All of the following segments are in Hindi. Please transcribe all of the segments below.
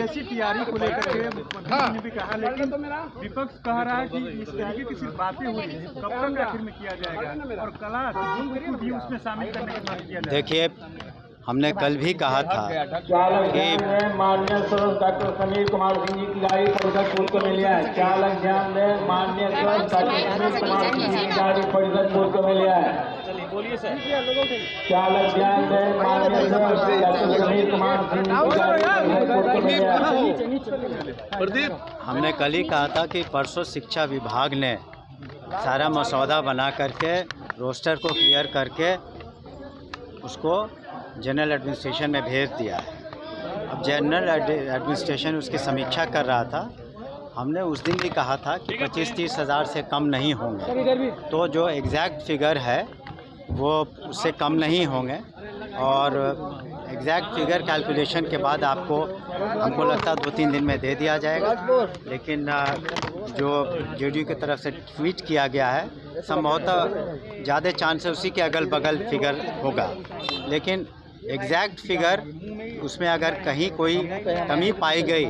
सीबीएसई टीआरई को लेकर के मुख्यमंत्री ने भी कहा, लेकिन विपक्ष कह रहा है कि इस तरीके की सिर्फ बातें हो रही है, कब तक आखिर में किया जाएगा और कला को भी उसमें शामिल करने की बात किया जाएगा। देखिए, हमने कल भी कहा था कि माननीय डॉक्टर समीर कुमार सिंह जी की गाड़ी परिषद पुल को मिल है। चालक ध्यान दें, माननीय डॉक्टर समीर कुमार सिंह जी की गाड़ी परिषद पुल को मिल है। चालक ध्यान दें, माननीय डॉक्टर समीर कुमार सिंह जी की गाड़ी परिषद पुल को मिल है। हमने कल ही कहा था कि परसों शिक्षा विभाग ने सारा मसौदा बना करके रोस्टर को क्लियर करके उसको जनरल एडमिनिस्ट्रेशन में भेज दिया है। अब जनरल एडमिनिस्ट्रेशन उसकी समीक्षा कर रहा था। हमने उस दिन भी कहा था कि 25-30 हज़ार से कम नहीं होंगे, तो जो एग्जैक्ट फिगर है वो उससे कम नहीं होंगे और एग्जैक्ट फिगर कैलकुलेशन के बाद आपको हमको लगता है 2-3 दिन में दे दिया जाएगा। लेकिन जो जेडीयू की तरफ से ट्वीट किया गया है, संभवतः ज़्यादा चांस है उसी के अगल बगल फिगर होगा, लेकिन एग्जैक्ट फिगर उसमें अगर कहीं कोई कमी पाई गई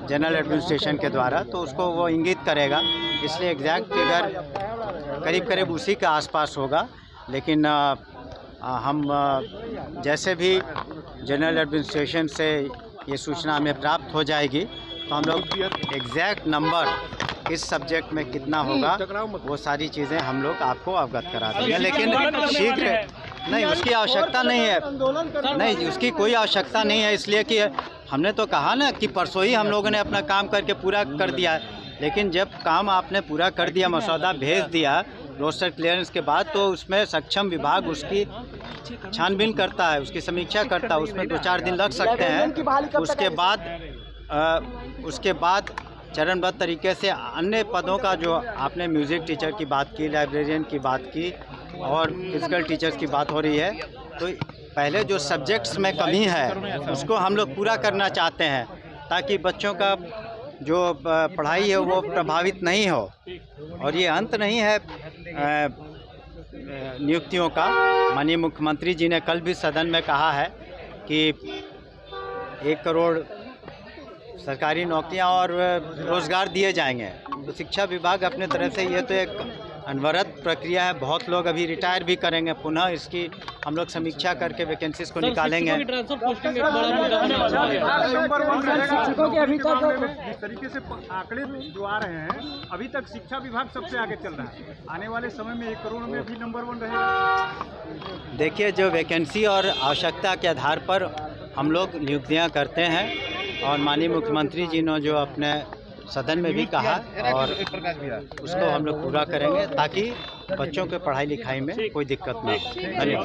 जनरल एडमिनिस्ट्रेशन के द्वारा तो उसको वो इंगित करेगा, इसलिए एग्जैक्ट फिगर करीब करीब उसी के आसपास होगा। लेकिन हम जैसे भी जनरल एडमिनिस्ट्रेशन से ये सूचना हमें प्राप्त हो जाएगी तो हम लोग एग्जैक्ट नंबर किस सब्जेक्ट में कितना होगा वो सारी चीज़ें हम लोग आपको अवगत करा देंगे। लेकिन शीघ्र नहीं, उसकी आवश्यकता नहीं है, नहीं उसकी कोई आवश्यकता नहीं है, इसलिए कि हमने तो कहा ना कि परसों ही हम लोगों ने अपना काम करके पूरा कर दिया। लेकिन जब काम आपने पूरा कर दिया, मसौदा भेज दिया रोस्टर क्लियरेंस के बाद, तो उसमें सक्षम विभाग उसकी छानबीन करता है, उसकी समीक्षा करता है, उसमें 2-4 दिन लग सकते हैं। उसके बाद चरणबद्ध तरीके से अन्य पदों का, जो आपने म्यूज़िक टीचर की बात की, लाइब्रेरियन की बात की और फिजिकल टीचर्स की बात हो रही है, तो पहले जो सब्जेक्ट्स में कमी है उसको हम लोग पूरा करना चाहते हैं ताकि बच्चों का जो पढ़ाई है वो प्रभावित नहीं हो। और ये अंत नहीं है नियुक्तियों का। माननीय मुख्यमंत्री जी ने कल भी सदन में कहा है कि 1 करोड़ सरकारी नौकरियां और रोज़गार दिए जाएंगे। तो शिक्षा विभाग अपने तरफ से, ये तो एक अनवरत प्रक्रिया है, बहुत लोग अभी रिटायर भी करेंगे, पुनः इसकी हम लोग समीक्षा करके वैकेंसीज को निकालेंगे। जिस तरीके से आंकड़े जो आ रहे हैं, अभी तक शिक्षा विभाग सबसे आगे चल रहा है, आने वाले समय में 1 करोड़ में भी नंबर 1 रहेगा। देखिए, जो वैकेंसी और आवश्यकता के आधार पर हम लोग नियुक्तियां करते हैं और माननीय मुख्यमंत्री जी ने जो अपने सदन में भी कहा और उसको हम लोग पूरा करेंगे ताकि बच्चों के पढ़ाई लिखाई में कोई दिक्कत ना हो। धन्यवाद।